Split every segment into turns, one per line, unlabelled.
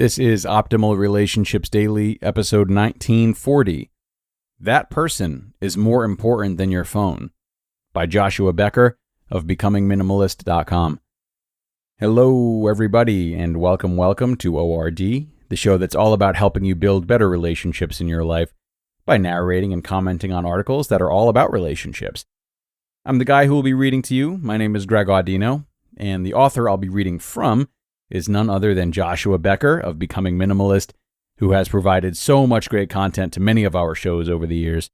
This is Optimal Relationships Daily, episode 1940. That Person is More Important Than Your Phone, by Joshua Becker of BecomingMinimalist.com. Hello, everybody, and welcome to ORD, the show that's all about helping you build better relationships in your life by narrating and commenting on articles that are all about relationships. I'm the guy who will be reading to you. My name is Greg Audino, and the author I'll be reading from is none other than Joshua Becker of Becoming Minimalist, who has provided so much great content to many of our shows over the years.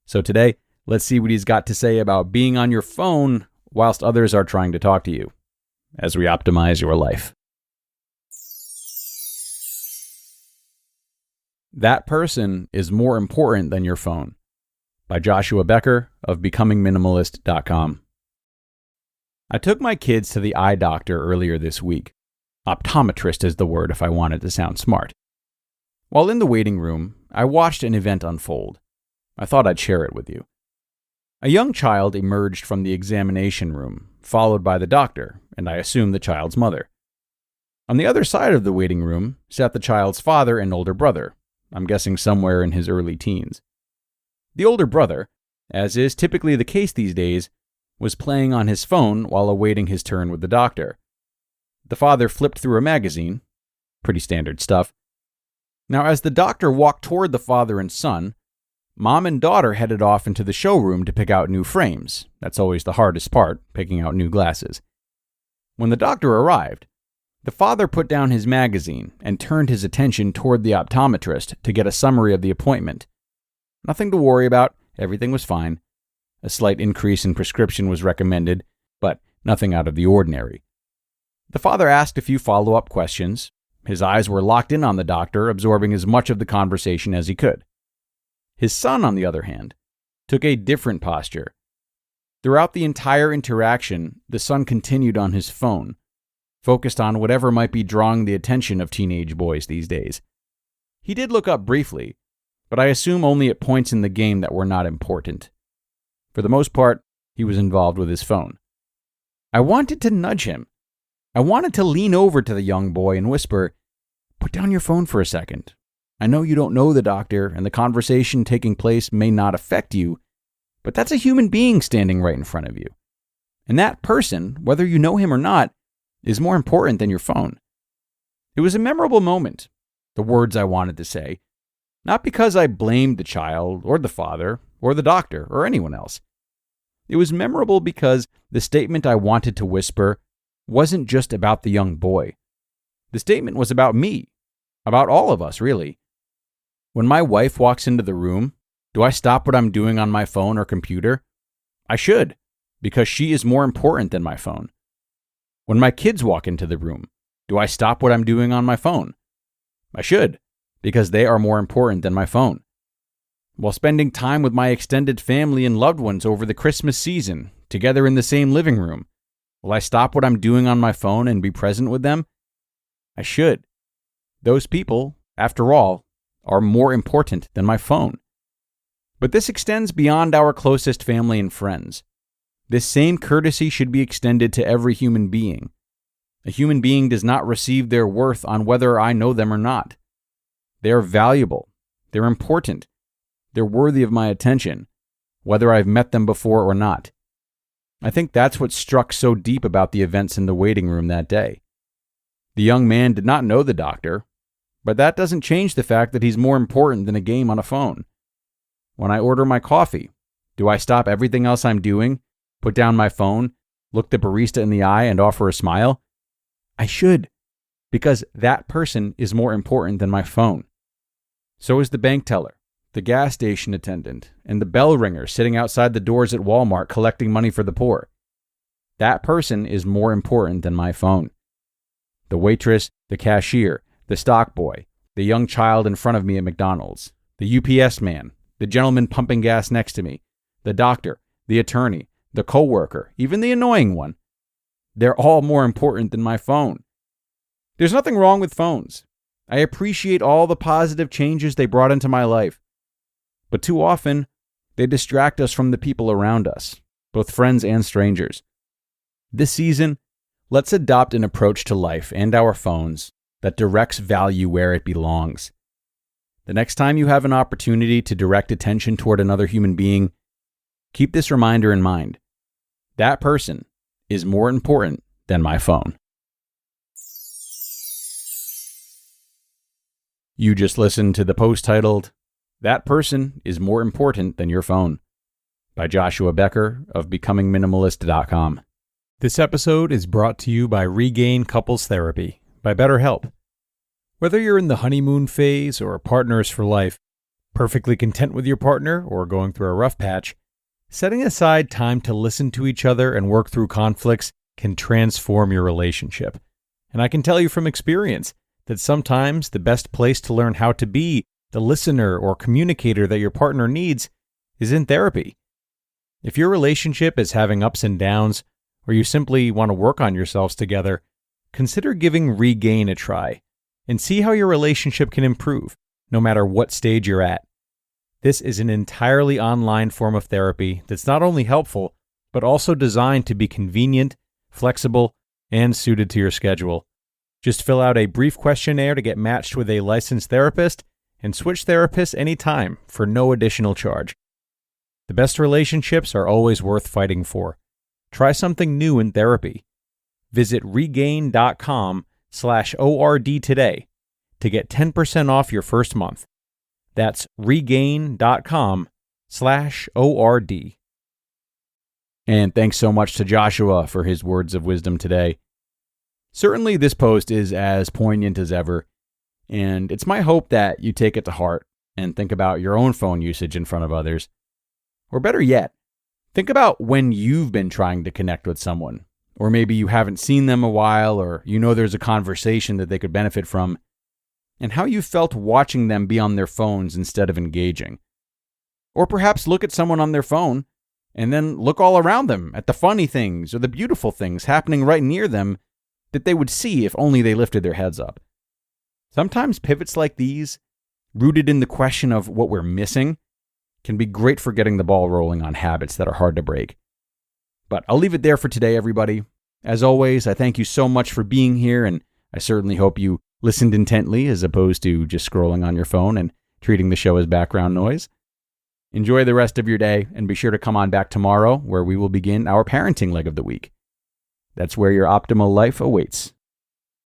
So today, let's see what he's got to say about being on your phone whilst others are trying to talk to you, as we optimize your life. That Person is More Important Than Your Phone, by Joshua Becker of BecomingMinimalist.com. I took my kids to the eye doctor earlier this week. Optometrist is the word if I wanted to sound smart. While in the waiting room, I watched an event unfold. I thought I'd share it with you. A young child emerged from the examination room, followed by the doctor, and I assume the child's mother. On the other side of the waiting room sat the child's father and older brother, I'm guessing somewhere in his early teens. The older brother, as is typically the case these days, was playing on his phone while awaiting his turn with the doctor. The father flipped through a magazine. Pretty standard stuff. Now, as the doctor walked toward the father and son, mom and daughter headed off into the showroom to pick out new frames. That's always the hardest part, picking out new glasses. When the doctor arrived, the father put down his magazine and turned his attention toward the optometrist to get a summary of the appointment. Nothing to worry about, everything was fine. A slight increase in prescription was recommended, but nothing out of the ordinary. The father asked a few follow-up questions. His eyes were locked in on the doctor, absorbing as much of the conversation as he could. His son, on the other hand, took a different posture. Throughout the entire interaction, the son continued on his phone, focused on whatever might be drawing the attention of teenage boys these days. He did look up briefly, but I assume only at points in the game that were not important. For the most part, he was involved with his phone. I wanted to nudge him. I wanted to lean over to the young boy and whisper, "Put down your phone for a second. I know you don't know the doctor, and the conversation taking place may not affect you, but that's a human being standing right in front of you. And that person, whether you know him or not, is more important than your phone." It was a memorable moment, the words I wanted to say, not because I blamed the child or the father or the doctor or anyone else. It was memorable because the statement I wanted to whisper wasn't just about the young boy. The statement was about me, about all of us, really. When my wife walks into the room, do I stop what I'm doing on my phone or computer? I should, because she is more important than my phone. When my kids walk into the room, do I stop what I'm doing on my phone? I should, because they are more important than my phone. While spending time with my extended family and loved ones over the Christmas season, together in the same living room, will I stop what I'm doing on my phone and be present with them? I should. Those people, after all, are more important than my phone. But this extends beyond our closest family and friends. This same courtesy should be extended to every human being. A human being does not receive their worth on whether I know them or not. They are valuable. They're important. They're worthy of my attention, whether I've met them before or not. I think that's what struck so deep about the events in the waiting room that day. The young man did not know the doctor, but that doesn't change the fact that he's more important than a game on a phone. When I order my coffee, do I stop everything else I'm doing, put down my phone, look the barista in the eye, and offer a smile? I should, because that person is more important than my phone. So is the bank teller, the gas station attendant, and the bell ringer sitting outside the doors at Walmart collecting money for the poor. That person is more important than my phone. The waitress, the cashier, the stock boy, the young child in front of me at McDonald's, the UPS man, the gentleman pumping gas next to me, the doctor, the attorney, the coworker, even the annoying one. They're all more important than my phone. There's nothing wrong with phones. I appreciate all the positive changes they brought into my life. But too often, they distract us from the people around us, both friends and strangers. This season, let's adopt an approach to life and our phones that directs value where it belongs. The next time you have an opportunity to direct attention toward another human being, keep this reminder in mind. That person is more important than my phone. You just listened to the post titled, "That Person is More Important Than Your Phone," by Joshua Becker of BecomingMinimalist.com. This episode is brought to you by Regain Couples Therapy by BetterHelp. Whether you're in the honeymoon phase or partners for life, perfectly content with your partner or going through a rough patch, setting aside time to listen to each other and work through conflicts can transform your relationship. And I can tell you from experience that sometimes the best place to learn how to be the listener or communicator that your partner needs is in therapy. If your relationship is having ups and downs, or you simply want to work on yourselves together, consider giving Regain a try and see how your relationship can improve, no matter what stage you're at. This is an entirely online form of therapy that's not only helpful, but also designed to be convenient, flexible, and suited to your schedule. Just fill out a brief questionnaire to get matched with a licensed therapist and switch therapists anytime for no additional charge. The best relationships are always worth fighting for. Try something new in therapy. Visit regain.com/ORD today to get 10% off your first month. That's regain.com/ORD. And thanks so much to Joshua for his words of wisdom today. Certainly this post is as poignant as ever, and it's my hope that you take it to heart and think about your own phone usage in front of others. Or better yet, think about when you've been trying to connect with someone, or maybe you haven't seen them a while, or you know there's a conversation that they could benefit from, and how you felt watching them be on their phones instead of engaging. Or perhaps look at someone on their phone and then look all around them at the funny things or the beautiful things happening right near them that they would see if only they lifted their heads up. Sometimes pivots like these, rooted in the question of what we're missing, can be great for getting the ball rolling on habits that are hard to break. But I'll leave it there for today, everybody. As always, I thank you so much for being here, and I certainly hope you listened intently as opposed to just scrolling on your phone and treating the show as background noise. Enjoy the rest of your day, and be sure to come on back tomorrow where we will begin our parenting leg of the week. That's where your optimal life awaits.